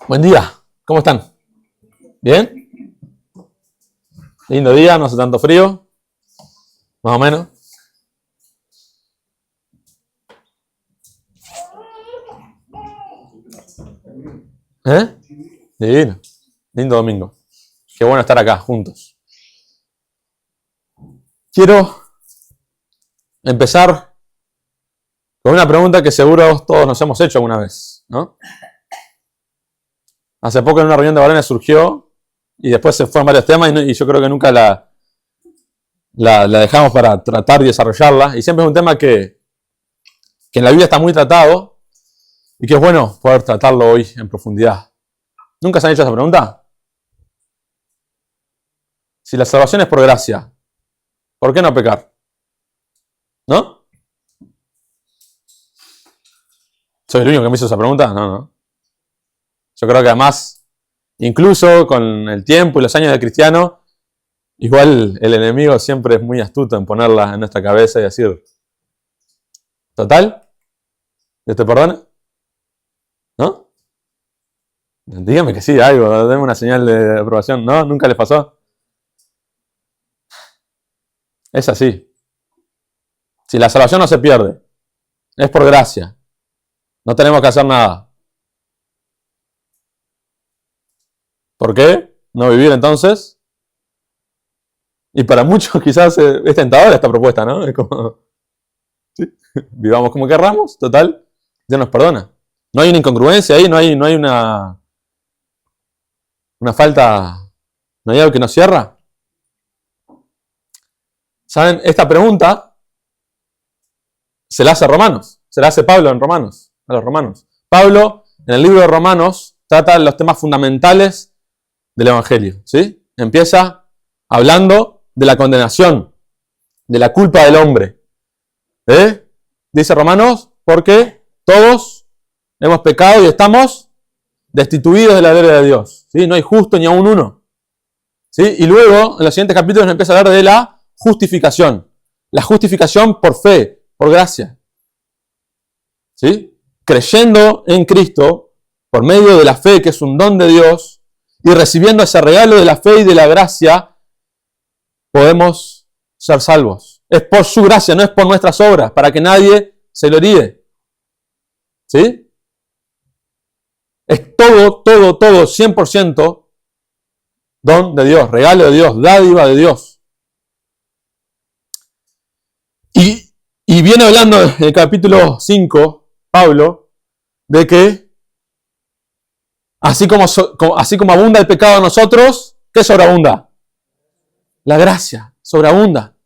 Buen día, ¿cómo están? ¿Bien? Lindo día, no hace tanto frío, más o menos. ¿Eh? Divino, lindo domingo. Qué bueno estar acá juntos. Quiero empezar con una pregunta que seguro todos nos hemos hecho alguna vez, ¿no? Hace poco en una reunión de varones surgió y después se fueron varios temas y yo creo que nunca la dejamos para tratar y desarrollarla. Y siempre es un tema que en la Biblia está muy tratado y que es bueno poder tratarlo hoy en profundidad. ¿Nunca se han hecho esa pregunta? Si la salvación es por gracia, ¿por qué no pecar? ¿No? ¿Soy el único que me hizo esa pregunta? No. Yo creo que además, incluso con el tiempo y los años de cristiano, igual el enemigo siempre es muy astuto en ponerla en nuestra cabeza y decir, ¿total? ¿Dios te perdona? ¿No? Dígame que sí, algo, denme una señal de aprobación. ¿No? ¿Nunca les pasó? Es así. Si la salvación no se pierde, es por gracia. No tenemos que hacer nada. ¿Por qué no vivir entonces? Y para muchos quizás es tentadora esta propuesta, ¿no? Es como, ¿sí? Vivamos como querramos, total, Dios nos perdona. No hay una incongruencia ahí, no hay una falta, no hay algo que nos cierra. ¿Saben? Esta pregunta se la hace a Romanos, se la hace Pablo en Romanos, a los romanos. Pablo, en el libro de Romanos, trata los temas fundamentales del Evangelio, ¿sí? Empieza hablando de la condenación, de la culpa del hombre. Dice Romanos, porque todos hemos pecado y estamos destituidos de la gloria de Dios, ¿sí? No hay justo ni aún uno, ¿sí? Y luego, en los siguientes capítulos, empieza a hablar de la justificación. La justificación por fe, por gracia, ¿sí? Creyendo en Cristo, por medio de la fe, que es un don de Dios, y recibiendo ese regalo de la fe y de la gracia, podemos ser salvos. Es por su gracia, no es por nuestras obras, para que nadie se gloríe. ¿Sí? Es todo, 100% don de Dios, regalo de Dios, dádiva de Dios. Y viene hablando en el capítulo 5, Pablo, de que así como abunda el pecado en nosotros, ¿qué sobreabunda? La gracia, sobreabunda.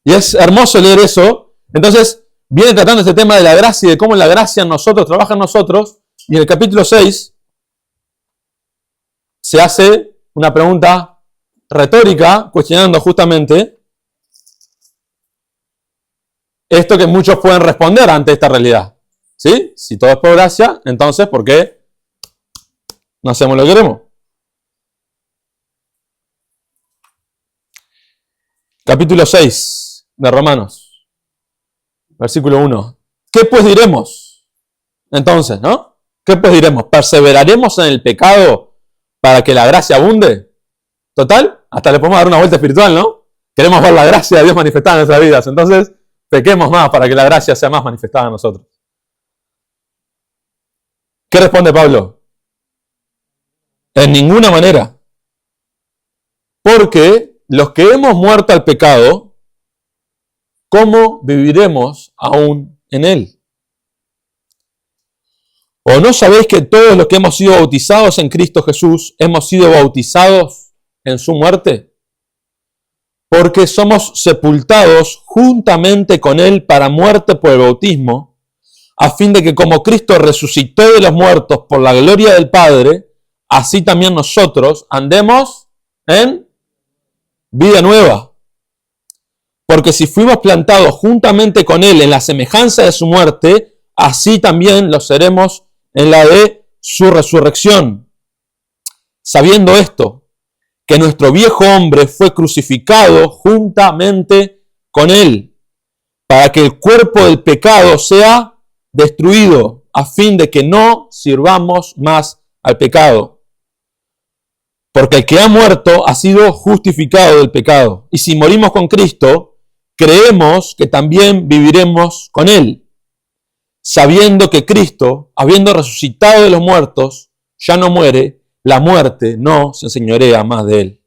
Y es hermoso leer eso. Entonces, viene tratando este tema de la gracia y de cómo la gracia en nosotros trabaja en nosotros. Y en el capítulo 6 se hace una pregunta retórica, cuestionando justamente esto que muchos pueden responder ante esta realidad. ¿Sí? Si todo es por gracia, entonces, ¿por qué no hacemos lo que queremos? Capítulo 6 de Romanos, versículo 1. ¿Qué pues diremos? Entonces, ¿no? ¿Qué pues diremos? ¿Perseveraremos en el pecado para que la gracia abunde? Total, hasta le podemos dar una vuelta espiritual, ¿no? Queremos ver la gracia de Dios manifestada en nuestras vidas. Entonces, pequemos más para que la gracia sea más manifestada en nosotros. ¿Qué responde Pablo? En ninguna manera. Porque los que hemos muerto al pecado, ¿cómo viviremos aún en él? ¿O no sabéis que todos los que hemos sido bautizados en Cristo Jesús, hemos sido bautizados en su muerte? Porque somos sepultados juntamente con él para muerte por el bautismo, a fin de que como Cristo resucitó de los muertos por la gloria del Padre, así también nosotros andemos en vida nueva. Porque si fuimos plantados juntamente con él en la semejanza de su muerte, así también lo seremos en la de su resurrección. Sabiendo esto, que nuestro viejo hombre fue crucificado juntamente con él, para que el cuerpo del pecado sea destruido, a fin de que no sirvamos más al pecado. Porque el que ha muerto ha sido justificado del pecado. Y si morimos con Cristo, creemos que también viviremos con Él, sabiendo que Cristo, habiendo resucitado de los muertos, ya no muere, la muerte no se enseñorea más de Él.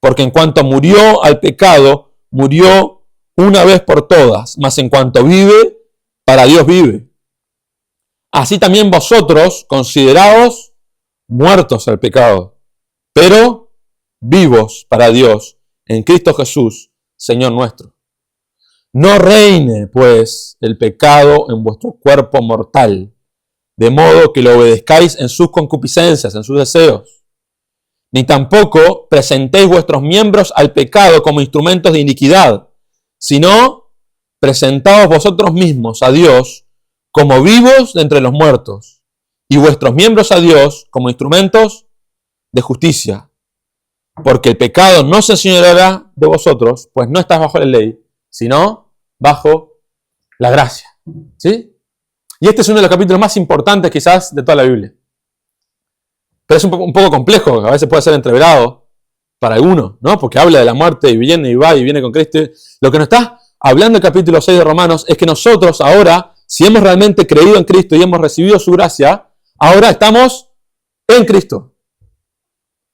Porque en cuanto murió al pecado, murió una vez por todas, mas en cuanto vive, para Dios vive. Así también vosotros, consideraos muertos al pecado, pero vivos para Dios, en Cristo Jesús, Señor nuestro. No reine, pues, el pecado en vuestro cuerpo mortal, de modo que lo obedezcáis en sus concupiscencias, en sus deseos. Ni tampoco presentéis vuestros miembros al pecado como instrumentos de iniquidad, sino presentaos vosotros mismos a Dios como vivos de entre los muertos, y vuestros miembros a Dios como instrumentos de justicia. Porque el pecado no se enseñoreará de vosotros, pues no estás bajo la ley, sino bajo la gracia. ¿Sí? Y este es uno de los capítulos más importantes quizás de toda la Biblia. Pero es un poco complejo, a veces puede ser entreverado para algunos, ¿no? Porque habla de la muerte y viene y va y viene con Cristo. Lo que nos está hablando el capítulo 6 de Romanos es que nosotros ahora, si hemos realmente creído en Cristo y hemos recibido su gracia, ahora estamos en Cristo.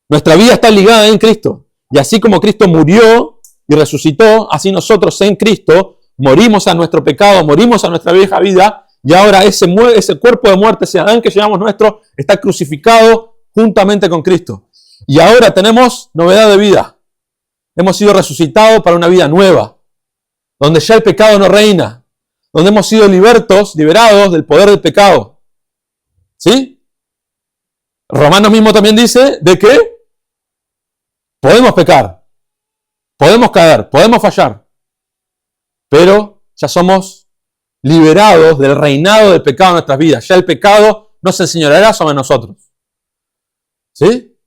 Nuestra vida está ligada en Cristo. Y así como Cristo murió y resucitó, así nosotros en Cristo morimos a nuestro pecado, morimos a nuestra vieja vida, y ahora ese cuerpo de muerte, ese Adán que llevamos nuestro, está crucificado juntamente con Cristo. Y ahora tenemos novedad de vida. Hemos sido resucitados para una vida nueva, donde ya el pecado no reina, donde hemos sido liberados del poder del pecado. ¿Sí? Romanos mismo también dice de que podemos pecar, podemos caer, podemos fallar, pero ya somos liberados del reinado del pecado en nuestras vidas. Ya el pecado no se enseñoreará sobre nosotros. ¿Sí?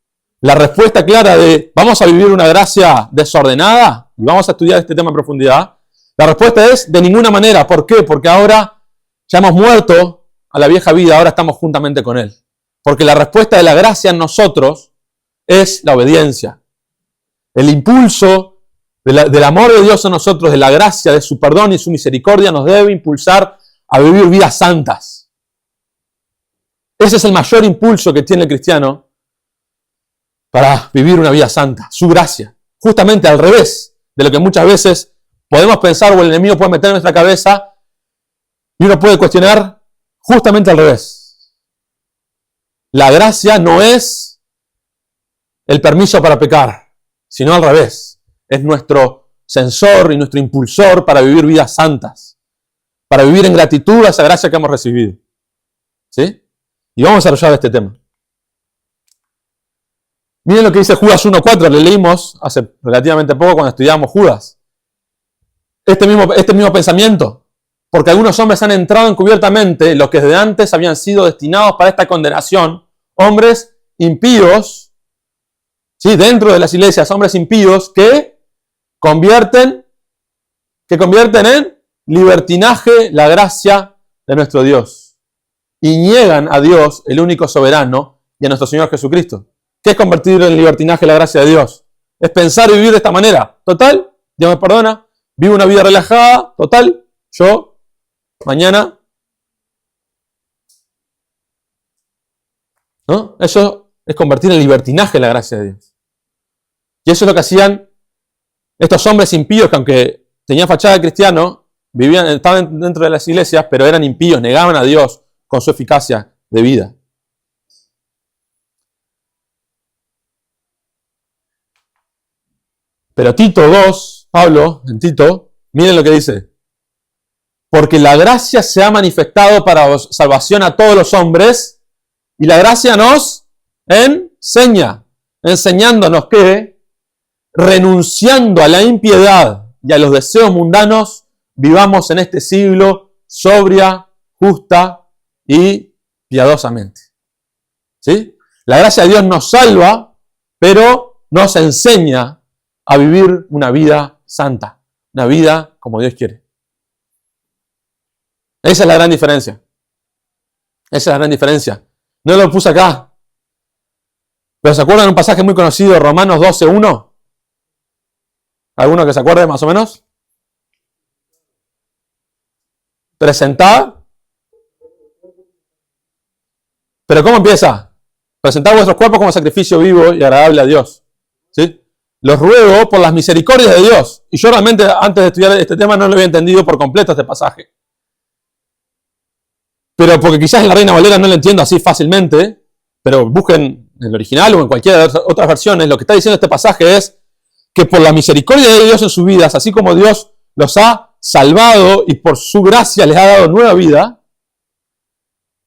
La respuesta clara de ¿vamos a vivir una gracia desordenada? Y vamos a estudiar este tema en profundidad. La respuesta es de ninguna manera. ¿Por qué? Porque ahora ya hemos muerto a la vieja vida, ahora estamos juntamente con Él. Porque la respuesta de la gracia en nosotros es la obediencia. El impulso del amor de Dios en nosotros, de la gracia, de su perdón y su misericordia, nos debe impulsar a vivir vidas santas. Ese es el mayor impulso que tiene el cristiano para vivir una vida santa, su gracia. Justamente al revés de lo que muchas veces podemos pensar o el enemigo puede meter en nuestra cabeza, y uno puede cuestionar justamente al revés. La gracia no es el permiso para pecar, sino al revés. Es nuestro sensor y nuestro impulsor para vivir vidas santas, para vivir en gratitud a esa gracia que hemos recibido. ¿Sí? Y vamos a desarrollar este tema. Miren lo que dice Judas 1.4, le leímos hace relativamente poco cuando estudiábamos Judas. Este mismo pensamiento. Porque algunos hombres han entrado encubiertamente, los que desde antes habían sido destinados para esta condenación, hombres impíos, ¿sí? Dentro de las iglesias, hombres impíos que convierten en libertinaje la gracia de nuestro Dios. Y niegan a Dios, el único soberano, y a nuestro Señor Jesucristo. ¿Qué es convertir en libertinaje la gracia de Dios? Es pensar y vivir de esta manera. Total, Dios me perdona, vivo una vida relajada, total, yo, mañana. ¿No? Eso es convertir en libertinaje la gracia de Dios. Y eso es lo que hacían estos hombres impíos que aunque tenían fachada de cristiano, estaban dentro de las iglesias, pero eran impíos, negaban a Dios con su eficacia de vida. Pero Tito 2, Pablo, en Tito, miren lo que dice. Porque la gracia se ha manifestado para salvación a todos los hombres, y la gracia nos enseña, enseñándonos que, renunciando a la impiedad y a los deseos mundanos, vivamos en este siglo sobria, justa y piadosamente. ¿Sí? La gracia de Dios nos salva, pero nos enseña a vivir una vida santa, una vida como Dios quiere. Esa es la gran diferencia. Esa es la gran diferencia. No lo puse acá, Pero ¿se acuerdan de un pasaje muy conocido, Romanos 12:1? ¿Alguno que se acuerde más o menos? Presentad. ¿Pero cómo empieza? Presentad vuestros cuerpos como sacrificio vivo y agradable a Dios. ¿Sí? Los ruego por las misericordias de Dios. Y yo realmente antes de estudiar este tema no lo había entendido por completo este pasaje. Pero porque quizás en la Reina Valera no lo entiendo así fácilmente, pero busquen en el original o en cualquiera de las otras versiones, lo que está diciendo este pasaje es que por la misericordia de Dios en sus vidas, así como Dios los ha salvado y por su gracia les ha dado nueva vida,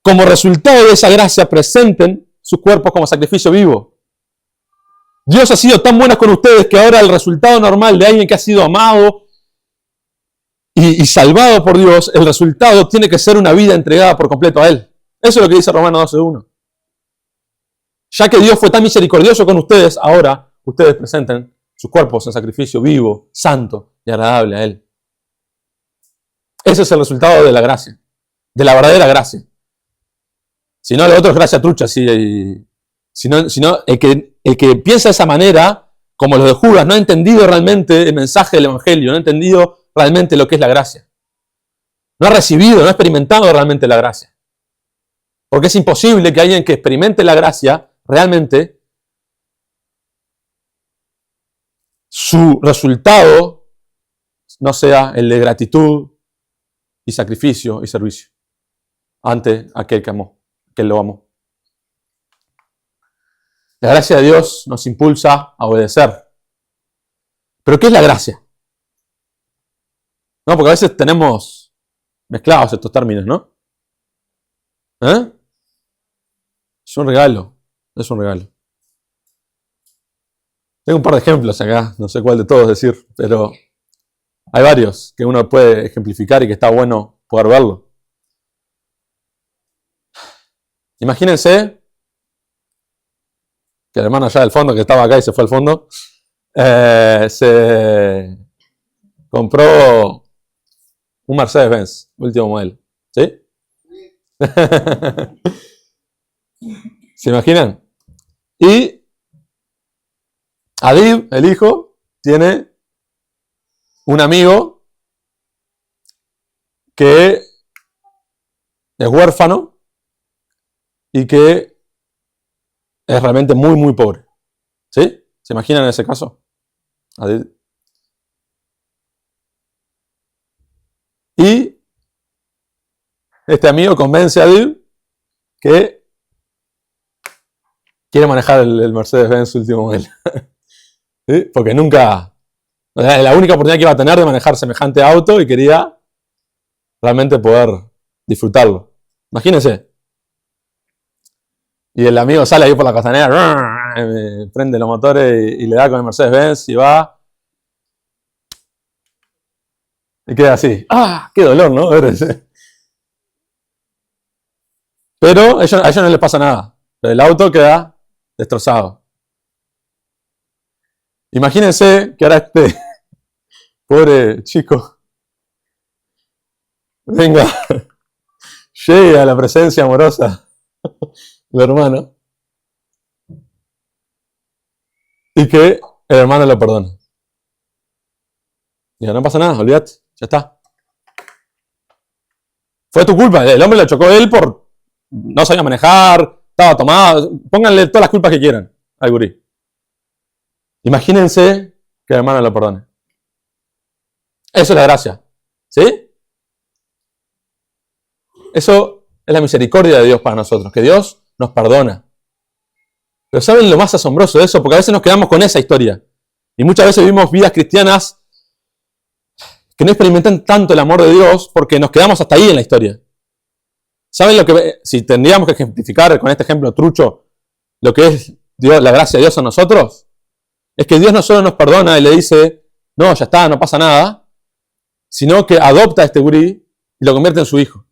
como resultado de esa gracia presenten sus cuerpos como sacrificio vivo. Dios ha sido tan bueno con ustedes que ahora el resultado normal de alguien que ha sido amado y salvado por Dios, el resultado tiene que ser una vida entregada por completo a Él. Eso es lo que dice Romanos 12:1. Ya que Dios fue tan misericordioso con ustedes, ahora ustedes presenten sus cuerpos en sacrificio vivo, santo y agradable a Él. Ese es el resultado de la gracia, de la verdadera gracia. Si no, lo otro es gracia trucha. Si no, el que piensa de esa manera, como los de Judas, no ha entendido realmente el mensaje del Evangelio, no ha entendido realmente lo que es la gracia. No ha recibido, no ha experimentado realmente la gracia. Porque es imposible que alguien que experimente la gracia, realmente, su resultado no sea el de gratitud y sacrificio y servicio ante aquel que amó, que lo amó. La gracia de Dios nos impulsa a obedecer. ¿Pero qué es la gracia? No, porque a veces tenemos mezclados estos términos, ¿no? Es un regalo, es un regalo. Tengo un par de ejemplos acá, no sé cuál de todos decir, pero hay varios que uno puede ejemplificar y que está bueno poder verlo. Imagínense que el hermano allá del fondo, que estaba acá y se fue al fondo, se compró un Mercedes-Benz, último modelo. ¿Sí? ¿Se imaginan? Y Adib, el hijo, tiene un amigo que es huérfano y que es realmente muy, muy pobre. ¿Sí? ¿Se imaginan en ese caso? Adib. Y este amigo convence a Adib que quiere manejar el Mercedes-Benz último modelo. ¿Sí? Porque nunca, la única oportunidad que iba a tener de manejar semejante auto y quería realmente poder disfrutarlo. Imagínense. Y el amigo sale ahí por la costanera, prende los motores y le da con el Mercedes-Benz y va. Y queda así. ¡Ah! ¡Qué dolor!, ¿no? Pero a ellos no les pasa nada. Pero el auto queda destrozado. Imagínense que ahora este pobre chico venga, llegue a la presencia amorosa del hermano y que el hermano lo perdone. Diga, no pasa nada, olvídate, ya está. Fue tu culpa, el hombre lo chocó él por no sabía manejar, estaba tomado, pónganle todas las culpas que quieran al gurí. Imagínense que el hermano lo perdone. Eso es la gracia. ¿Sí? Eso es la misericordia de Dios para nosotros, que Dios nos perdona. Pero ¿saben lo más asombroso de eso? Porque a veces nos quedamos con esa historia. Y muchas veces vivimos vidas cristianas que no experimentan tanto el amor de Dios porque nos quedamos hasta ahí en la historia. ¿Saben lo que, si tendríamos que ejemplificar con este ejemplo trucho, lo que es Dios, la gracia de Dios a nosotros? Es que Dios no solo nos perdona y le dice, no, ya está, no pasa nada, sino que adopta a este gurí y lo convierte en su hijo.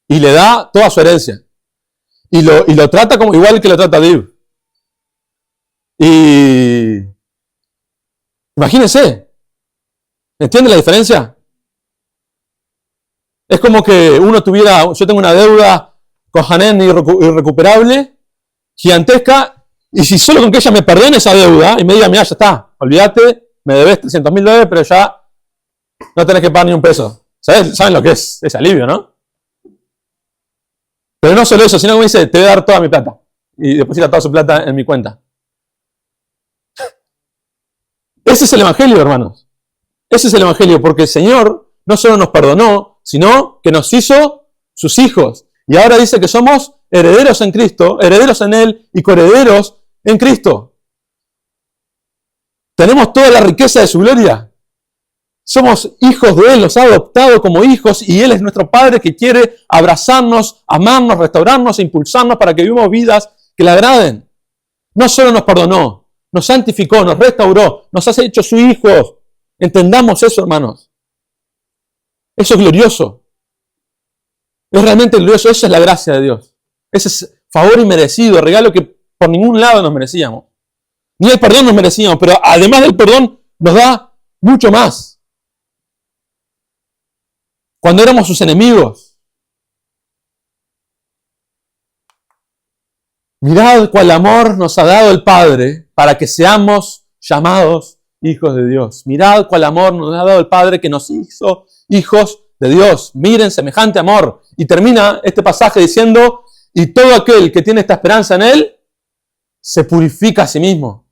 Y le da toda su herencia. Y lo trata como igual que lo trata a Dios. Y imagínense, ¿entienden la diferencia? Es como que yo tengo una deuda con Hanen irrecuperable, gigantesca, Y si solo con que ella me perdone esa deuda y me diga, mira, ya está, olvídate, me debes $300.000, pero ya no tenés que pagar ni un peso. ¿Saben lo que es ese alivio, no? Pero no solo eso, sino que me dice, te voy a dar toda mi plata. Y deposita toda su plata en mi cuenta. Ese es el Evangelio, hermanos. Ese es el Evangelio, porque el Señor no solo nos perdonó, sino que nos hizo sus hijos. Y ahora dice que somos herederos en Cristo, herederos en Él y coherederos en Cristo. Tenemos toda la riqueza de su gloria. Somos hijos de Él, nos ha adoptado como hijos y Él es nuestro Padre que quiere abrazarnos, amarnos, restaurarnos e impulsarnos para que vivamos vidas que le agraden. No solo nos perdonó, nos santificó, nos restauró, nos ha hecho sus hijos. Entendamos eso, hermanos. Eso es glorioso. Es realmente glorioso. Esa es la gracia de Dios. Ese es favor inmerecido, regalo que por ningún lado nos merecíamos. Ni el perdón nos merecíamos, pero además del perdón nos da mucho más. Cuando éramos sus enemigos. Mirad cuál amor nos ha dado el Padre para que seamos llamados hijos de Dios. Mirad cuál amor nos ha dado el Padre que nos hizo hijos de Dios. Miren semejante amor. Y termina este pasaje diciendo, y todo aquel que tiene esta esperanza en Él, se purifica a sí mismo.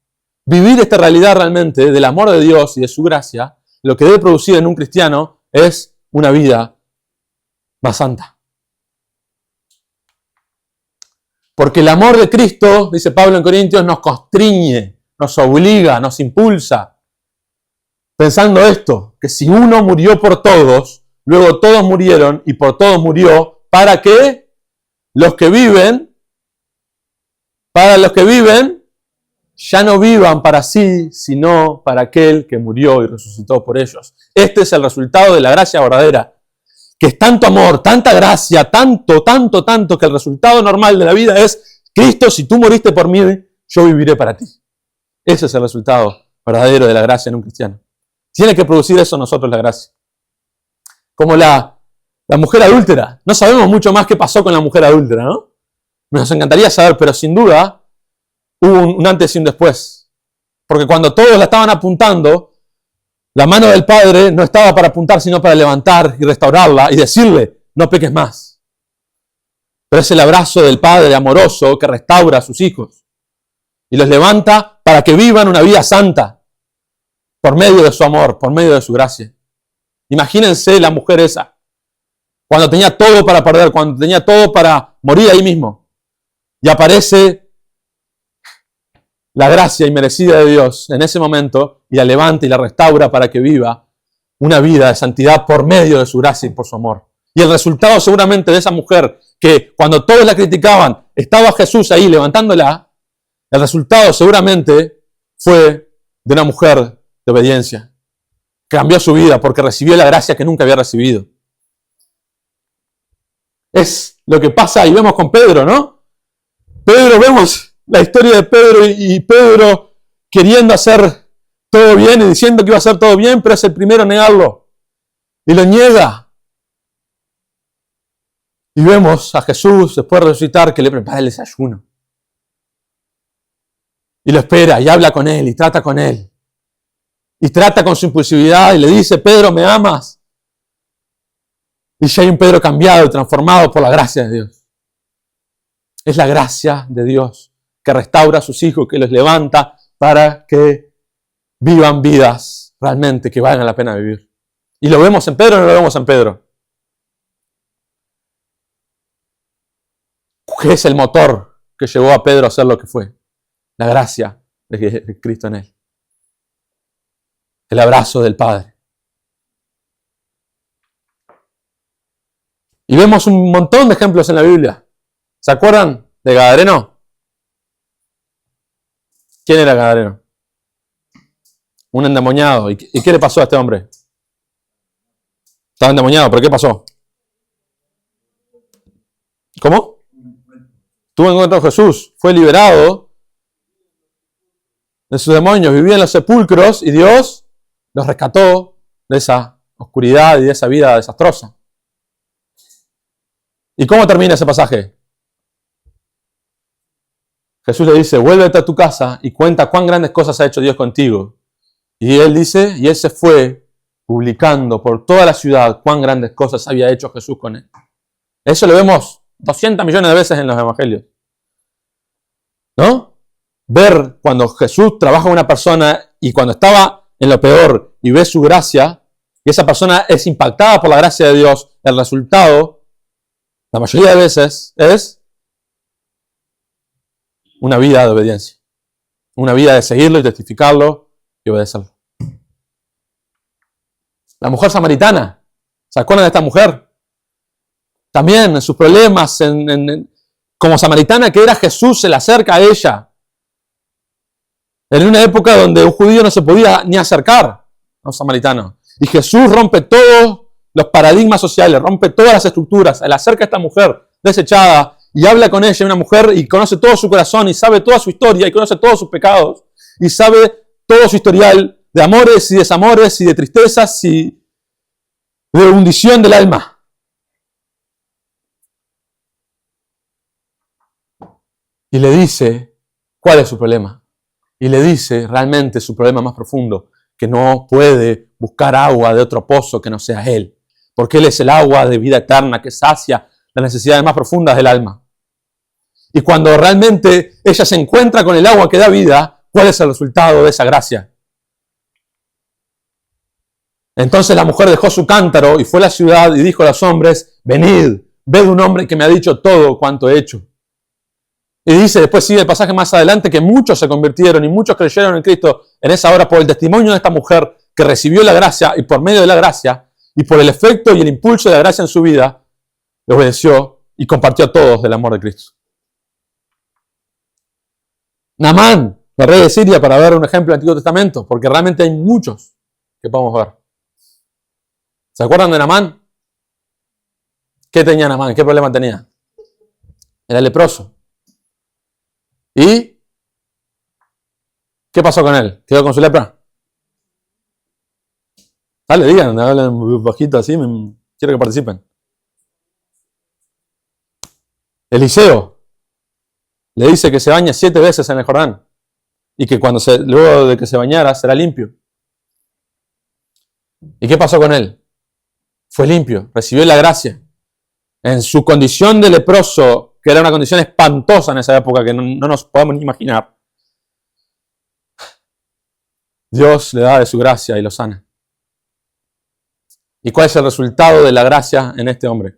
Vivir esta realidad realmente del amor de Dios y de su gracia, lo que debe producir en un cristiano es una vida más santa. Porque el amor de Cristo, dice Pablo en Corintios, nos constriñe, nos obliga, nos impulsa. Pensando esto, que si uno murió por todos, luego todos murieron y por todos murió, ¿para qué? Para los que viven, ya no vivan para sí, sino para aquel que murió y resucitó por ellos. Este es el resultado de la gracia verdadera, que es tanto amor, tanta gracia, tanto, que el resultado normal de la vida es, Cristo, si tú moriste por mí, yo viviré para ti. Ese es el resultado verdadero de la gracia en un cristiano. Tiene que producir eso en nosotros la gracia. Como la mujer adúltera. No sabemos mucho más qué pasó con la mujer adúltera, ¿no? Nos encantaría saber, pero sin duda hubo un antes y un después. Porque cuando todos la estaban apuntando, la mano del Padre no estaba para apuntar, sino para levantar y restaurarla y decirle, no peques más. Pero es el abrazo del Padre amoroso que restaura a sus hijos y los levanta para que vivan una vida santa por medio de su amor, por medio de su gracia. Imagínense la mujer esa, cuando tenía todo para perder, cuando tenía todo para morir ahí mismo. Y aparece la gracia inmerecida de Dios en ese momento y la levanta y la restaura para que viva una vida de santidad por medio de su gracia y por su amor. Y el resultado seguramente de esa mujer que cuando todos la criticaban estaba Jesús ahí levantándola, el resultado seguramente fue de una mujer de obediencia. Cambió su vida porque recibió la gracia que nunca había recibido. Es lo que pasa y vemos con Pedro, ¿no? Pedro, vemos la historia de Pedro y Pedro queriendo hacer todo bien y diciendo que iba a hacer todo bien, pero es el primero en negarlo. Y lo niega. Y vemos a Jesús, después de resucitar, que le prepara el desayuno. Y lo espera y habla con él y trata con él. Y trata con su impulsividad y le dice, Pedro, ¿me amas? Y ya hay un Pedro cambiado y transformado por la gracia de Dios. Es la gracia de Dios que restaura a sus hijos, que los levanta para que vivan vidas realmente que valgan la pena vivir. ¿Y lo vemos en Pedro o no lo vemos en Pedro? ¿Qué es el motor que llevó a Pedro a ser lo que fue? La gracia de Cristo en él. El abrazo del Padre. Y vemos un montón de ejemplos en la Biblia. ¿Se acuerdan de Gadareno? ¿Quién era Gadareno? Un endemoniado. ¿Y qué le pasó a este hombre? Estaba endemoniado, ¿pero qué pasó? ¿Cómo? Tuvo encuentro con Jesús, fue liberado de sus demonios, vivía en los sepulcros y Dios los rescató de esa oscuridad y de esa vida desastrosa. ¿Y cómo termina ese pasaje? Jesús le dice, vuélvete a tu casa y cuenta cuán grandes cosas ha hecho Dios contigo. Y él dice, y él se fue publicando por toda la ciudad cuán grandes cosas había hecho Jesús con él. Eso lo vemos 200 millones de veces en los evangelios. ¿No? Ver cuando Jesús trabaja con una persona y cuando estaba en lo peor y ve su gracia, y esa persona es impactada por la gracia de Dios, el resultado, la mayoría de veces, es una vida de obediencia. Una vida de seguirlo y testificarlo y obedecerlo. La mujer samaritana, ¿se acuerdan de esta mujer? También en sus problemas, como samaritana que era, Jesús se le acerca a ella. En una época donde un judío no se podía ni acercar a un samaritano. Y Jesús rompe todos los paradigmas sociales, rompe todas las estructuras. Él acerca a esta mujer desechada y habla con ella, una mujer, y conoce todo su corazón, y sabe toda su historia, y conoce todos sus pecados, y sabe todo su historial de amores y desamores, y de tristezas, y de hundición del alma. Y le dice, ¿cuál es su problema? Y le dice realmente su problema más profundo, que no puede buscar agua de otro pozo que no sea Él, porque Él es el agua de vida eterna que sacia las necesidades más profundas del alma. Y cuando realmente ella se encuentra con el agua que da vida, ¿cuál es el resultado de esa gracia? Entonces la mujer dejó su cántaro y fue a la ciudad y dijo a los hombres, venid, ved un hombre que me ha dicho todo cuanto he hecho. Y dice, después sigue el pasaje más adelante, que muchos se convirtieron y muchos creyeron en Cristo en esa hora por el testimonio de esta mujer que recibió la gracia, y por medio de la gracia y por el efecto y el impulso de la gracia en su vida, le obedeció y compartió a todos del amor de Cristo. Naamán, el rey de Siria, para ver un ejemplo del Antiguo Testamento, porque realmente hay muchos que podemos ver. ¿Se acuerdan de Naamán? ¿Qué tenía Naamán? ¿Qué problema tenía? Era leproso. ¿Y qué pasó con él? ¿Quedó con su lepra? Dale, digan, hablen bajito así, quiero que participen. Eliseo le dice que se bañe 7 veces en el Jordán y que luego de que se bañara será limpio. ¿Y qué pasó con él? Fue limpio, recibió la gracia. En su condición de leproso, que era una condición espantosa en esa época que no nos podemos ni imaginar, Dios le da de su gracia y lo sana. ¿Y cuál es el resultado de la gracia en este hombre?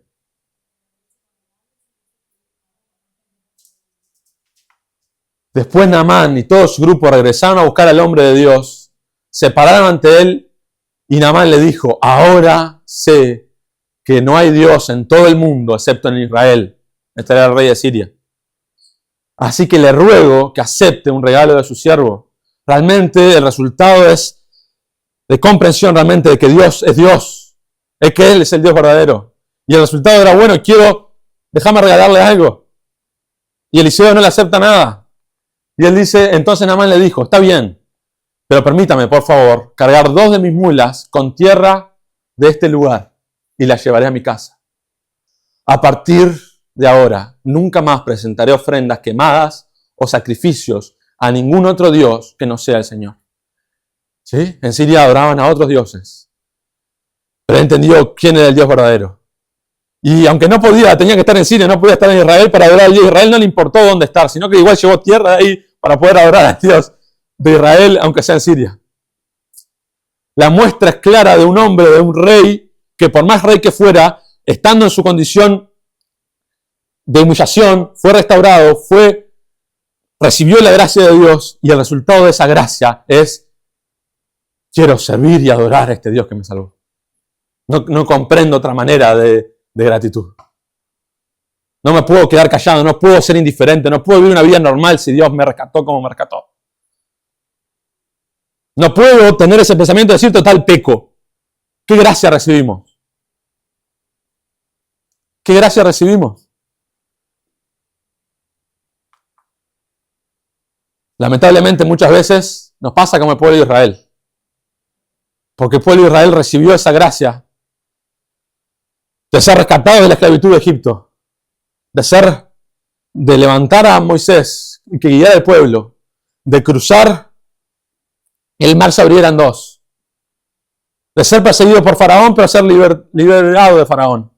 Después Naamán y todo su grupo regresaron a buscar al hombre de Dios, se pararon ante él y Naamán le dijo, ahora sé que no hay Dios en todo el mundo excepto en Israel. Este era el rey de Siria. Así que le ruego que acepte un regalo de su siervo. Realmente el resultado es de comprensión realmente de que Dios es Dios. Es que Él es el Dios verdadero. Y el resultado era, bueno, déjame regalarle algo. Y Eliseo no le acepta nada. Y él dice, entonces Naamán le dijo, está bien, pero permítame, por favor, cargar 2 de mis mulas con tierra de este lugar y las llevaré a mi casa. A partir de ahora, nunca más presentaré ofrendas quemadas o sacrificios a ningún otro Dios que no sea el Señor. ¿Sí? En Siria adoraban a otros dioses, pero él entendió quién era el Dios verdadero. Y aunque tenía que estar en Siria, no podía estar en Israel para adorar a Dios. Israel no le importó dónde estar, sino que igual llevó tierra de ahí para poder adorar a Dios de Israel, aunque sea en Siria. La muestra es clara de un hombre, de un rey, que por más rey que fuera, estando en su condición de humillación, fue restaurado, recibió la gracia de Dios, y el resultado de esa gracia es, quiero servir y adorar a este Dios que me salvó. No comprendo otra manera de gratitud. No me puedo quedar callado, no puedo ser indiferente, no puedo vivir una vida normal si Dios me rescató como me rescató. No puedo tener ese pensamiento de decir total peco. ¿Qué gracia recibimos? ¿Qué gracia recibimos? Lamentablemente muchas veces nos pasa como el pueblo de Israel. Porque el pueblo de Israel recibió esa gracia de ser rescatado de la esclavitud de Egipto, de levantar a Moisés, que guiara al pueblo, de cruzar el mar se abriera en dos, de ser perseguido por Faraón, pero ser liberado de Faraón.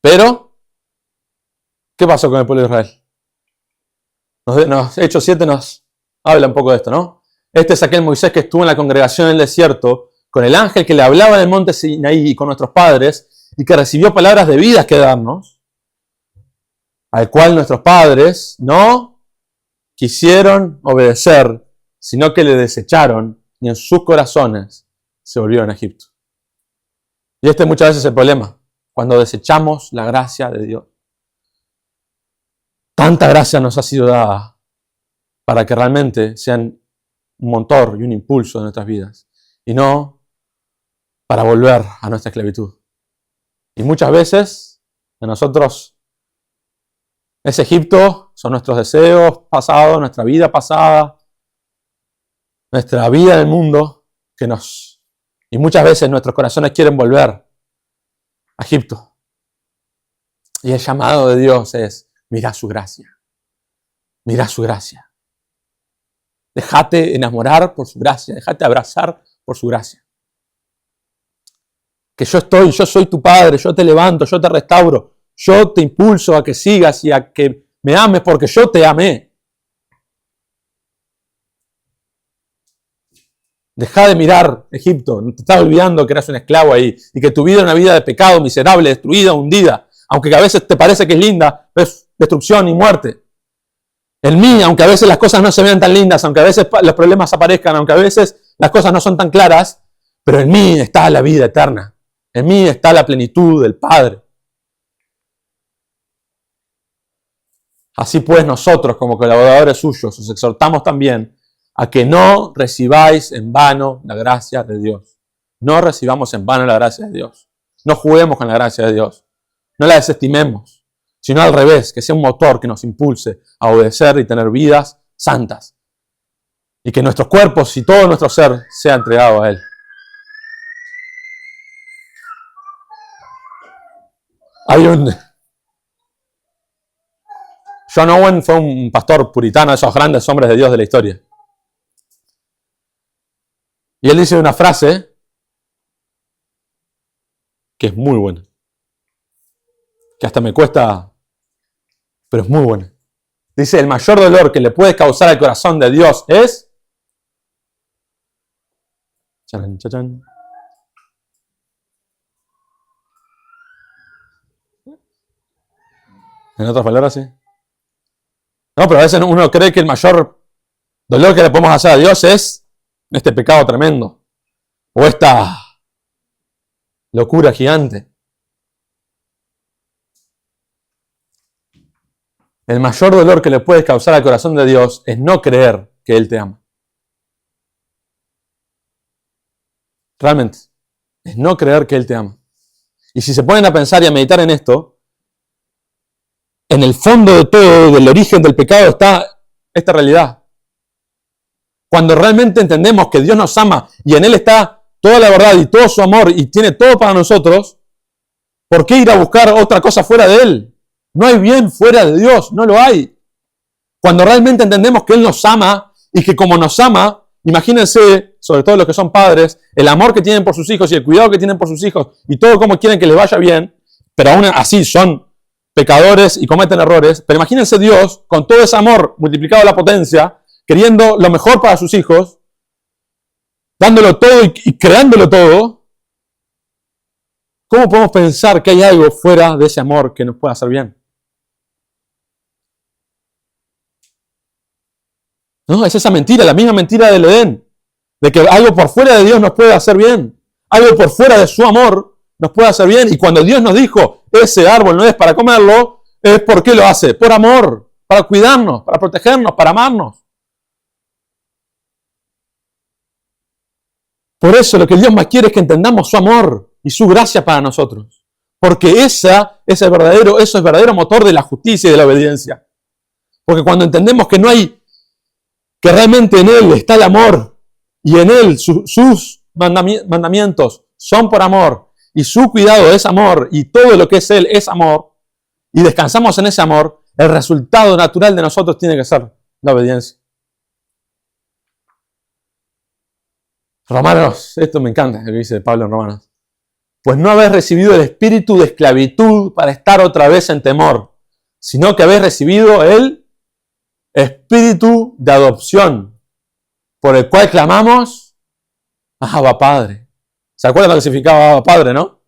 Pero, ¿qué pasó con el pueblo de Israel? Hechos 7 nos habla un poco de esto, ¿no? Este es aquel Moisés que estuvo en la congregación en el desierto, con el ángel que le hablaba en el monte Sinaí y con nuestros padres, y que recibió palabras de vida que darnos, al cual nuestros padres no quisieron obedecer, sino que le desecharon y en sus corazones se volvieron a Egipto. Y este muchas veces es el problema, cuando desechamos la gracia de Dios. Tanta gracia nos ha sido dada para que realmente sean un motor y un impulso de nuestras vidas, y no para volver a nuestra esclavitud. Y muchas veces de nosotros ese Egipto son nuestros deseos pasados, nuestra vida pasada, nuestra vida en el mundo, y muchas veces nuestros corazones quieren volver a Egipto. Y el llamado de Dios es: mira su gracia. Mira su gracia. Déjate enamorar por su gracia. Déjate abrazar por su gracia. Que yo soy tu padre, yo te levanto, yo te restauro, yo te impulso a que sigas y a que me ames porque yo te amé. Deja de mirar Egipto, no te estás olvidando que eras un esclavo ahí y que tu vida era una vida de pecado, miserable, destruida, hundida, aunque a veces te parece que es linda, es destrucción y muerte. En mí, aunque a veces las cosas no se vean tan lindas, aunque a veces los problemas aparezcan, aunque a veces las cosas no son tan claras, pero en mí está la vida eterna. En mí está la plenitud del Padre. Así pues, nosotros, como colaboradores suyos, os exhortamos también a que no recibáis en vano la gracia de Dios. No recibamos en vano la gracia de Dios. No juguemos con la gracia de Dios. No la desestimemos, sino al revés, que sea un motor que nos impulse a obedecer y tener vidas santas. Y que nuestros cuerpos y todo nuestro ser sea entregado a Él. John Owen fue un pastor puritano, de esos grandes hombres de Dios de la historia. Y él dice una frase que es muy buena. Que hasta me cuesta, pero es muy buena. Dice: el mayor dolor que le puede causar al corazón de Dios es... Charan, charan. En otras palabras, sí. No, pero a veces uno cree que el mayor dolor que le podemos hacer a Dios es este pecado tremendo. O esta locura gigante. El mayor dolor que le puedes causar al corazón de Dios es no creer que Él te ama. Realmente. Es no creer que Él te ama. Y si se ponen a pensar y a meditar en esto, en el fondo de todo, del origen del pecado, está esta realidad. Cuando realmente entendemos que Dios nos ama y en Él está toda la verdad y todo su amor y tiene todo para nosotros, ¿por qué ir a buscar otra cosa fuera de Él? No hay bien fuera de Dios, no lo hay. Cuando realmente entendemos que Él nos ama y que como nos ama, imagínense, sobre todo los que son padres, el amor que tienen por sus hijos y el cuidado que tienen por sus hijos y todo como quieren que les vaya bien, pero aún así son pecadores y cometen errores, pero imagínense Dios con todo ese amor multiplicado a la potencia, queriendo lo mejor para sus hijos, dándolo todo y creándolo todo. ¿Cómo podemos pensar que hay algo fuera de ese amor que nos pueda hacer bien? No, es esa mentira, la misma mentira del Edén, de que algo por fuera de Dios nos puede hacer bien, algo por fuera de su amor nos puede hacer bien. Y cuando Dios nos dijo, ese árbol no es para comerlo, es ¿por qué lo hace? Por amor, para cuidarnos, para protegernos, para amarnos. Por eso lo que Dios más quiere es que entendamos su amor y su gracia para nosotros. Porque eso es verdadero motor de la justicia y de la obediencia. Porque cuando entendemos que que realmente en Él está el amor y en Él sus mandamientos son por amor y su cuidado es amor y todo lo que es Él es amor y descansamos en ese amor, el resultado natural de nosotros tiene que ser la obediencia. Romanos, esto me encanta, lo que dice Pablo en Romanos. Pues no habéis recibido el espíritu de esclavitud para estar otra vez en temor, sino que habéis recibido el espíritu de adopción, por el cual clamamos, Abba Padre. ¿Se acuerdan lo que significaba Abba Padre, no?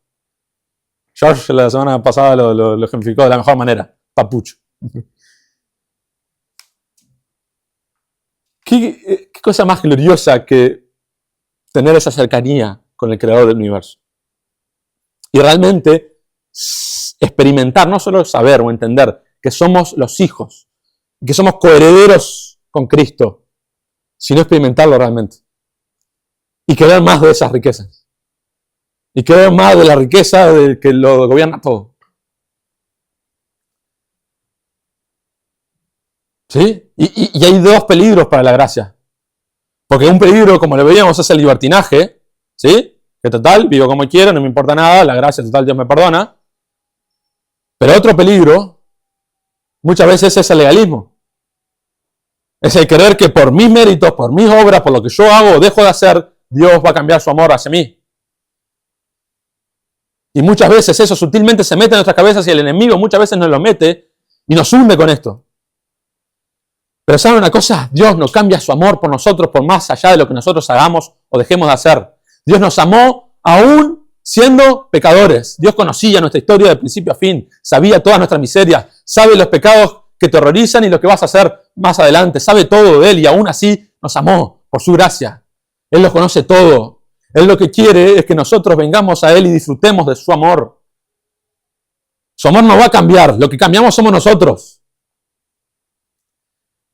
George la semana pasada lo ejemplificó de la mejor manera. Papucho. ¿Qué cosa más gloriosa que tener esa cercanía con el Creador del universo? Y realmente experimentar, no solo saber o entender que somos los hijos, que somos coherederos con Cristo, sino experimentarlo realmente. Y querer más de esas riquezas. Y querer más de la riqueza del que lo gobierna todo. ¿Sí? Y hay dos peligros para la gracia. Porque un peligro, como lo veíamos, es el libertinaje. ¿Sí? Que total, vivo como quiero, no me importa nada, la gracia total Dios me perdona. Pero otro peligro, muchas veces es el legalismo. Es el creer que por mis méritos, por mis obras, por lo que yo hago o dejo de hacer, Dios va a cambiar su amor hacia mí. Y muchas veces eso sutilmente se mete en nuestras cabezas y el enemigo muchas veces nos lo mete y nos hunde con esto. Pero ¿saben una cosa? Dios no cambia su amor por nosotros por más allá de lo que nosotros hagamos o dejemos de hacer. Dios nos amó aún siendo pecadores. Dios conocía nuestra historia de principio a fin. Sabía todas nuestras miserias. Sabe los pecados que te horrorizan y lo que vas a hacer más adelante. Sabe todo de Él y aún así nos amó por su gracia. Él lo conoce todo. Él lo que quiere es que nosotros vengamos a Él y disfrutemos de su amor. Su amor no va a cambiar. Lo que cambiamos somos nosotros.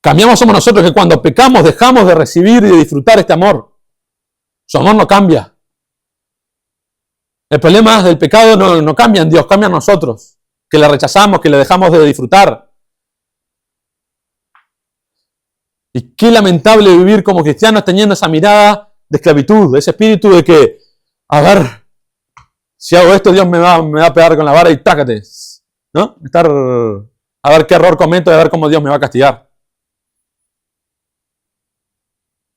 Cambiamos somos nosotros que cuando pecamos dejamos de recibir y de disfrutar este amor. Su amor no cambia. El problema del pecado no cambia en Dios, cambia en nosotros. Que le rechazamos, que le dejamos de disfrutar. Y qué lamentable vivir como cristianos teniendo esa mirada de esclavitud, ese espíritu de que, a ver, si hago esto Dios me va a pegar con la vara y tácate. ¿No? Estar a ver qué error cometo y a ver cómo Dios me va a castigar.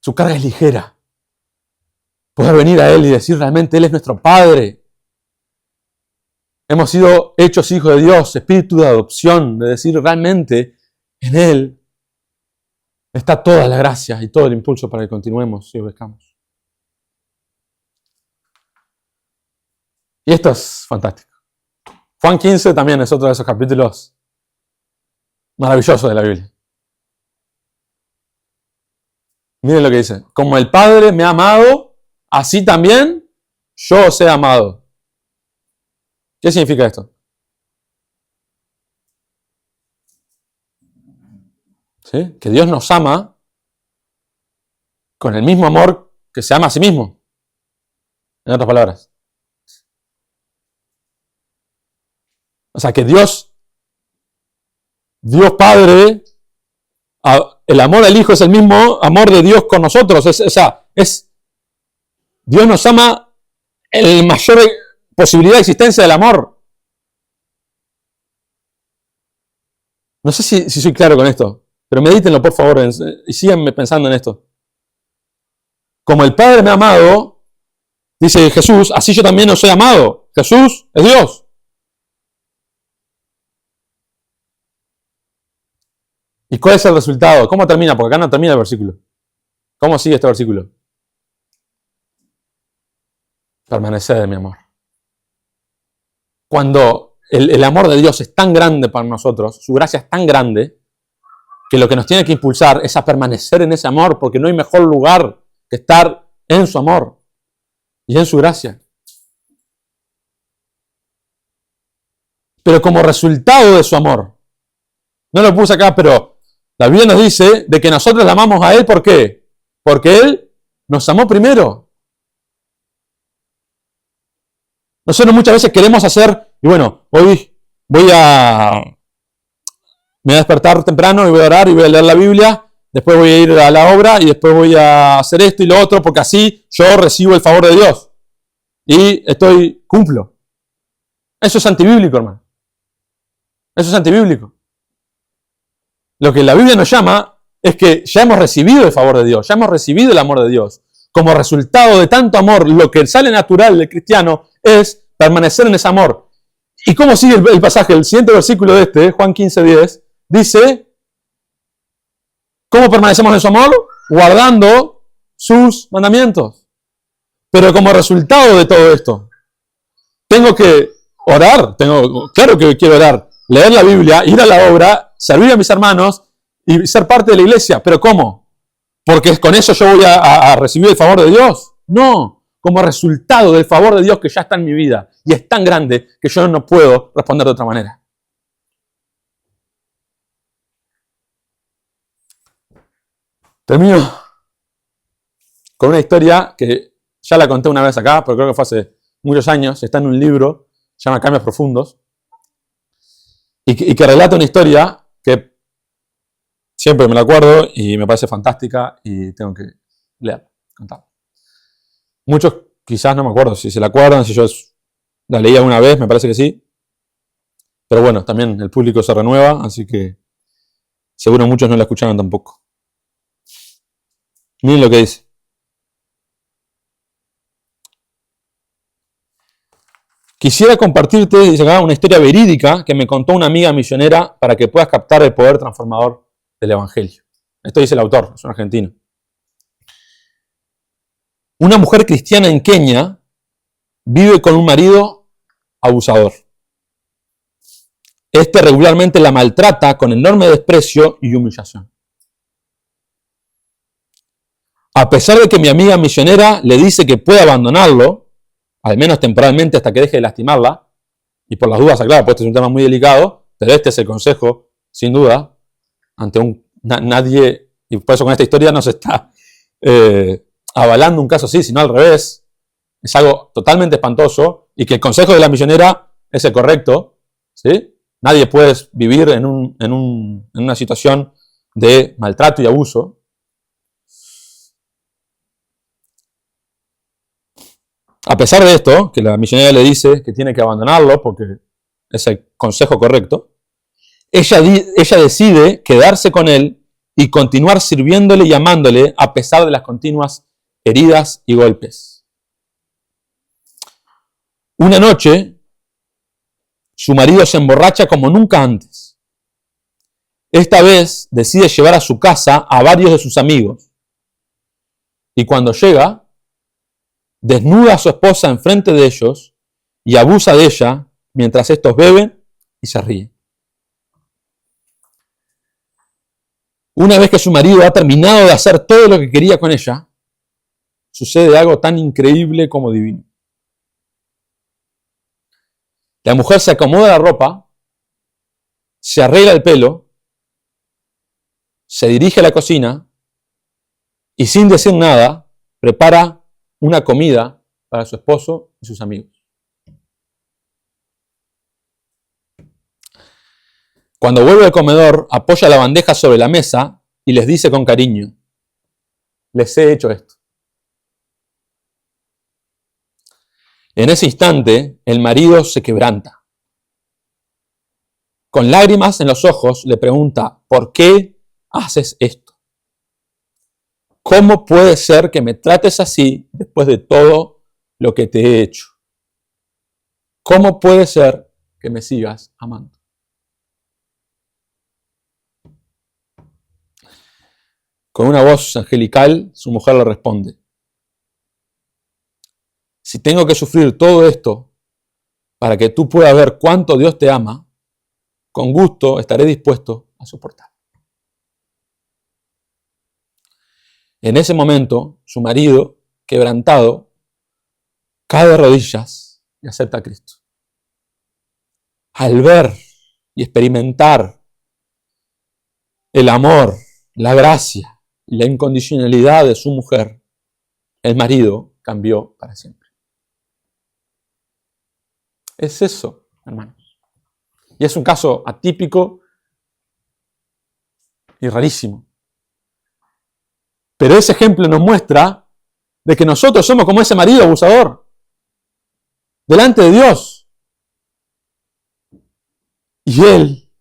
Su carga es ligera. Poder venir a Él y decir realmente Él es nuestro Padre. Hemos sido hechos hijos de Dios, espíritu de adopción, de decir realmente en Él está toda la gracia y todo el impulso para que continuemos y obedezcamos. Y esto es fantástico. Juan 15 también es otro de esos capítulos maravillosos de la Biblia. Miren lo que dice. Como el Padre me ha amado, así también yo os he amado. ¿Qué significa esto? ¿Sí? Que Dios nos ama con el mismo amor que se ama a sí mismo. En otras palabras. O sea que Dios Padre, el amor al Hijo es el mismo amor de Dios con nosotros. Dios nos ama en la mayor posibilidad de existencia del amor. No sé si soy claro con esto, pero medítenlo por favor y síganme pensando en esto. Como el Padre me ha amado, dice Jesús, así yo también os he amado. Jesús es Dios. ¿Y cuál es el resultado? ¿Cómo termina? Porque acá no termina el versículo. ¿Cómo sigue este versículo? Permaneced en mi amor. Cuando el amor de Dios es tan grande para nosotros, su gracia es tan grande, que lo que nos tiene que impulsar es a permanecer en ese amor, porque no hay mejor lugar que estar en su amor y en su gracia. Pero como resultado de su amor, no lo puse acá, pero la Biblia nos dice de que nosotros le amamos a Él, ¿por qué? Porque Él nos amó primero. Nosotros muchas veces queremos hacer, y bueno, hoy me voy a despertar temprano y voy a orar y voy a leer la Biblia, después voy a ir a la obra y después voy a hacer esto y lo otro, porque así yo recibo el favor de Dios. Y cumplo. Eso es antibíblico, hermano. Eso es antibíblico. Lo que la Biblia nos llama es que ya hemos recibido el favor de Dios, ya hemos recibido el amor de Dios. Como resultado de tanto amor, lo que sale natural del cristiano es permanecer en ese amor. ¿Y cómo sigue el pasaje? El siguiente versículo de Juan 15:10, dice, ¿cómo permanecemos en su amor? Guardando sus mandamientos. Pero como resultado de todo esto, tengo que orar, claro que quiero orar, leer la Biblia, ir a la obra, servir a mis hermanos y ser parte de la iglesia. ¿Pero cómo? ¿Porque con eso yo voy a recibir el favor de Dios? No, como resultado del favor de Dios que ya está en mi vida y es tan grande que yo no puedo responder de otra manera. Termino con una historia que ya la conté una vez acá, pero creo que fue hace muchos años, está en un libro, se llama Cambios Profundos, y que relata una historia que siempre me la acuerdo y me parece fantástica y tengo que leerla, contarla. Muchos quizás no me acuerdo si se la acuerdan, si yo la leí alguna vez, me parece que sí. Pero bueno, también el público se renueva, así que seguro muchos no la escucharon tampoco. Miren lo que dice. Quisiera compartirte, dice acá, una historia verídica que me contó una amiga misionera para que puedas captar el poder transformador del Evangelio. Esto dice el autor, es un argentino. Una mujer cristiana en Kenia vive con un marido abusador. Este regularmente la maltrata con enorme desprecio y humillación. A pesar de que mi amiga misionera le dice que puede abandonarlo, al menos temporalmente hasta que deje de lastimarla, y por las dudas, aclaro, pues este es un tema muy delicado, pero este es el consejo, sin duda, ante nadie, y por eso con esta historia no se está avalando un caso así, sino al revés. Es algo totalmente espantoso y que el consejo de la misionera es el correcto, ¿sí? Nadie puede vivir en una situación de maltrato y abuso. A pesar de esto, que la misionera le dice que tiene que abandonarlo porque es el consejo correcto, ella decide quedarse con él y continuar sirviéndole y amándole a pesar de las continuas heridas y golpes. Una noche, su marido se emborracha como nunca antes. Esta vez decide llevar a su casa a varios de sus amigos. Y cuando llega, desnuda a su esposa enfrente de ellos y abusa de ella mientras estos beben y se ríen. Una vez que su marido ha terminado de hacer todo lo que quería con ella, sucede algo tan increíble como divino. La mujer se acomoda la ropa, se arregla el pelo, se dirige a la cocina y sin decir nada prepara una comida para su esposo y sus amigos. Cuando vuelve al comedor, apoya la bandeja sobre la mesa y les dice con cariño: les he hecho esto. En ese instante, el marido se quebranta. Con lágrimas en los ojos, le pregunta: ¿por qué haces esto? ¿Cómo puede ser que me trates así después de todo lo que te he hecho? ¿Cómo puede ser que me sigas amando? Con una voz angelical, su mujer le responde: si tengo que sufrir todo esto para que tú puedas ver cuánto Dios te ama, con gusto estaré dispuesto a soportar. En ese momento, su marido, quebrantado, cae de rodillas y acepta a Cristo. Al ver y experimentar el amor, la gracia y la incondicionalidad de su mujer, el marido cambió para siempre. Es eso, hermanos. Y es un caso atípico y rarísimo. Pero ese ejemplo nos muestra de que nosotros somos como ese marido abusador delante de Dios. Y Él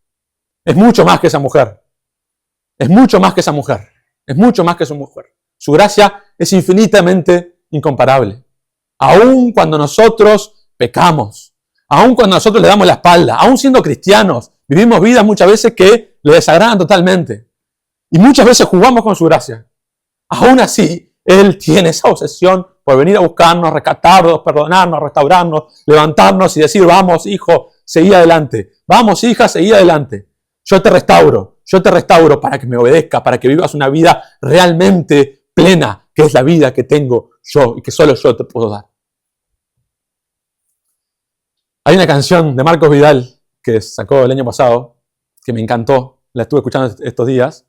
es mucho más que esa mujer. es mucho más que esa mujer. Es mucho más que esa mujer. Su gracia es infinitamente incomparable. Aun cuando nosotros pecamos, aun cuando nosotros le damos la espalda, aun siendo cristianos, vivimos vidas muchas veces que le desagradan totalmente. Y muchas veces jugamos con su gracia. Aún así, Él tiene esa obsesión por venir a buscarnos, rescatarnos, perdonarnos, restaurarnos, levantarnos y decir, vamos, hijo, seguí adelante. Vamos, hija, seguí adelante. Yo te restauro para que me obedezca, para que vivas una vida realmente plena, que es la vida que tengo yo y que solo yo te puedo dar. Hay una canción de Marcos Vidal que sacó el año pasado, que me encantó, la estuve escuchando estos días,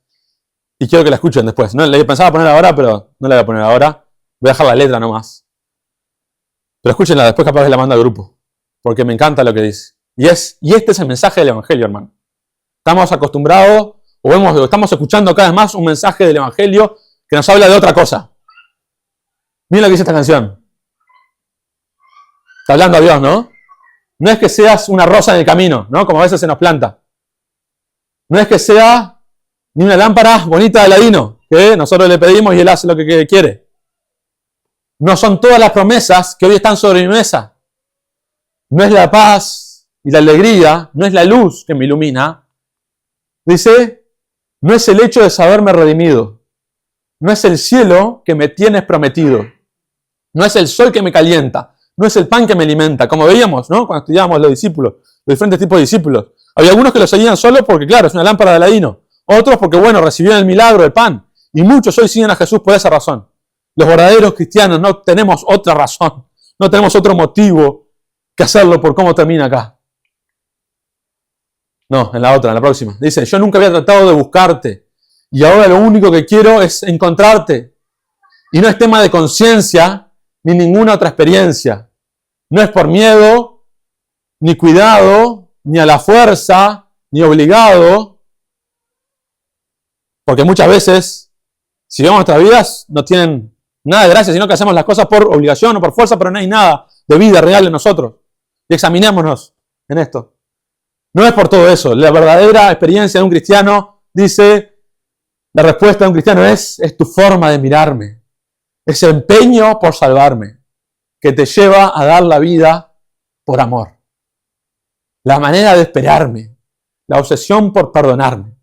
y quiero que la escuchen después. No, la pensaba poner ahora, pero no la voy a poner ahora. Voy a dejar la letra nomás. Pero escúchenla, después capaz que la mando al grupo, porque me encanta lo que dice. Y este es el mensaje del Evangelio, hermano. Estamos acostumbrados, estamos escuchando cada vez más un mensaje del Evangelio que nos habla de otra cosa. Miren lo que dice esta canción. Está hablando a Dios, ¿no? No es que seas una rosa en el camino, ¿no? Como a veces se nos planta. No es que sea ni una lámpara bonita de Aladino, que nosotros le pedimos y Él hace lo que quiere. No son todas las promesas que hoy están sobre mi mesa. No es la paz y la alegría, no es la luz que me ilumina. Dice, no es el hecho de saberme redimido. No es el cielo que me tienes prometido. No es el sol que me calienta. No es el pan que me alimenta. Como veíamos, ¿no? Cuando estudiábamos los discípulos, los diferentes tipos de discípulos. Había algunos que lo seguían solo porque, claro, es una lámpara de Aladino. Otros porque, bueno, recibieron el milagro del pan. Y muchos hoy siguen a Jesús por esa razón. Los verdaderos cristianos no tenemos otra razón. No tenemos otro motivo que hacerlo por cómo termina acá. No, en la próxima. Dice, yo nunca había tratado de buscarte. Y ahora lo único que quiero es encontrarte. Y no es tema de conciencia ni ninguna otra experiencia. No es por miedo, ni cuidado, ni a la fuerza, ni obligado. Porque muchas veces, si vemos nuestras vidas, no tienen nada de gracia, sino que hacemos las cosas por obligación o por fuerza, pero no hay nada de vida real en nosotros. Y examinémonos en esto. No es por todo eso. La verdadera experiencia de un cristiano, dice, la respuesta de un cristiano es tu forma de mirarme. Ese empeño por salvarme, que te lleva a dar la vida por amor. La manera de esperarme, la obsesión por perdonarme,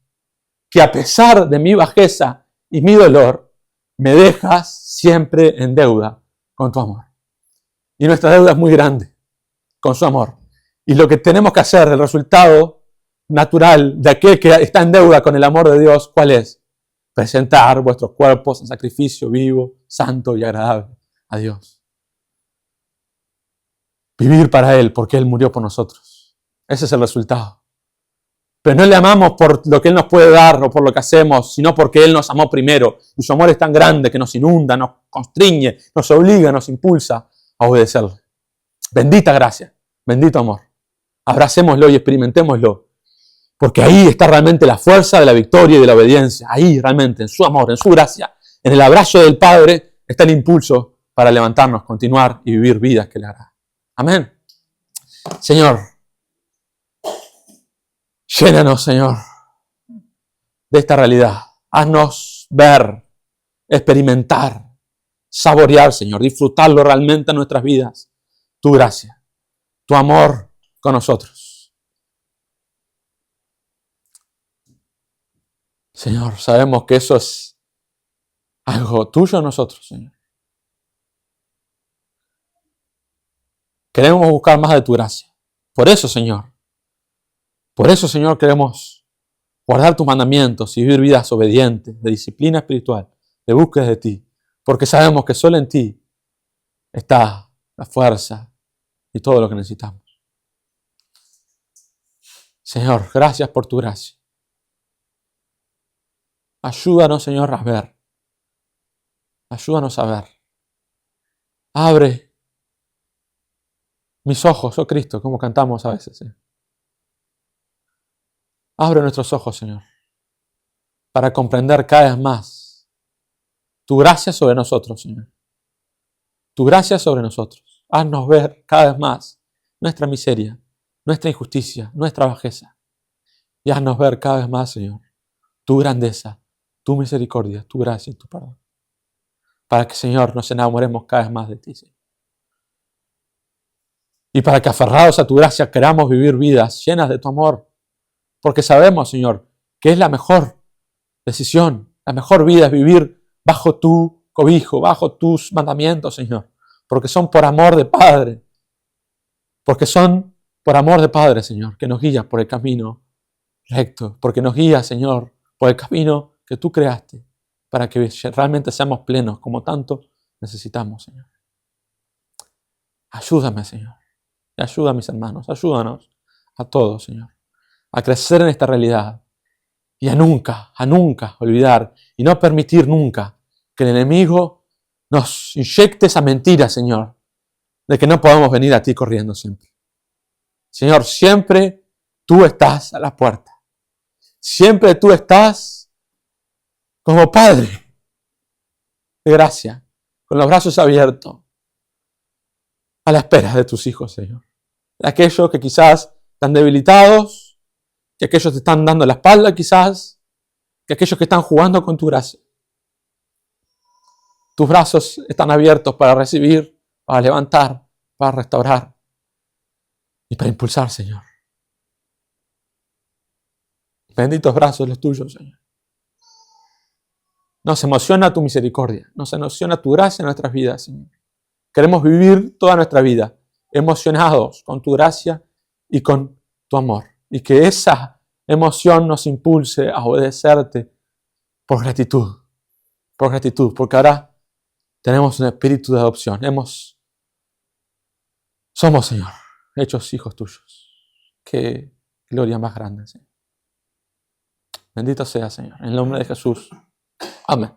que a pesar de mi bajeza y mi dolor, me dejas siempre en deuda con tu amor. Y nuestra deuda es muy grande con su amor. Y lo que tenemos que hacer, el resultado natural de aquel que está en deuda con el amor de Dios, ¿cuál es? Presentar vuestros cuerpos en sacrificio vivo, santo y agradable a Dios. Vivir para Él, porque Él murió por nosotros. Ese es el resultado. Pero no le amamos por lo que Él nos puede dar o por lo que hacemos, sino porque Él nos amó primero. Y su amor es tan grande que nos inunda, nos constriñe, nos obliga, nos impulsa a obedecerle. Bendita gracia, bendito amor. Abracémoslo y experimentémoslo. Porque ahí está realmente la fuerza de la victoria y de la obediencia. Ahí realmente, en su amor, en su gracia, en el abrazo del Padre, está el impulso para levantarnos, continuar y vivir vidas que le agradan. Amén. Señor, llénanos, Señor, de esta realidad. Haznos ver, experimentar, saborear, Señor, disfrutarlo realmente en nuestras vidas. Tu gracia, tu amor con nosotros. Señor, sabemos que eso es algo tuyo en nosotros, Señor. Queremos buscar más de tu gracia. Por eso, Señor, queremos guardar tus mandamientos y vivir vidas obedientes, de disciplina espiritual, de búsqueda de ti, porque sabemos que solo en ti está la fuerza y todo lo que necesitamos. Señor, gracias por tu gracia. Ayúdanos, Señor, a ver. Ayúdanos a ver. Abre mis ojos, oh Cristo, como cantamos a veces. Abre nuestros ojos, Señor, para comprender cada vez más tu gracia sobre nosotros, Señor. Tu gracia sobre nosotros. Haznos ver cada vez más nuestra miseria, nuestra injusticia, nuestra bajeza. Y haznos ver cada vez más, Señor, tu grandeza, tu misericordia, tu gracia y tu perdón. Para que, Señor, nos enamoremos cada vez más de ti, Señor. Y para que, aferrados a tu gracia, queramos vivir vidas llenas de tu amor. Porque sabemos, Señor, que es la mejor decisión, la mejor vida es vivir bajo tu cobijo, bajo tus mandamientos, Señor. Porque son por amor de Padre. Porque son por amor de Padre, Señor, que nos guías por el camino recto. Porque nos guías, Señor, por el camino que tú creaste. Para que realmente seamos plenos como tanto necesitamos, Señor. Ayúdame, Señor. Y ayuda a mis hermanos. Ayúdanos a todos, Señor, a crecer en esta realidad. Y a nunca olvidar y no permitir nunca que el enemigo nos inyecte esa mentira, Señor, de que no podemos venir a ti corriendo siempre. Señor, siempre tú estás a la puerta. Siempre tú estás como Padre de gracia, con los brazos abiertos, a la espera de tus hijos, Señor. De aquellos que quizás están debilitados, que aquellos te están dando la espalda quizás, que aquellos que están jugando con tu gracia. Tus brazos están abiertos para recibir, para levantar, para restaurar y para impulsar, Señor. Benditos brazos los tuyos, Señor. Nos emociona tu misericordia, nos emociona tu gracia en nuestras vidas, Señor. Queremos vivir toda nuestra vida emocionados con tu gracia y con tu amor. Y que esa emoción nos impulse a obedecerte por gratitud, porque ahora tenemos un espíritu de adopción. Somos, Señor, hechos hijos tuyos. Qué gloria más grande, Señor. Bendito sea, Señor. En el nombre de Jesús. Amén.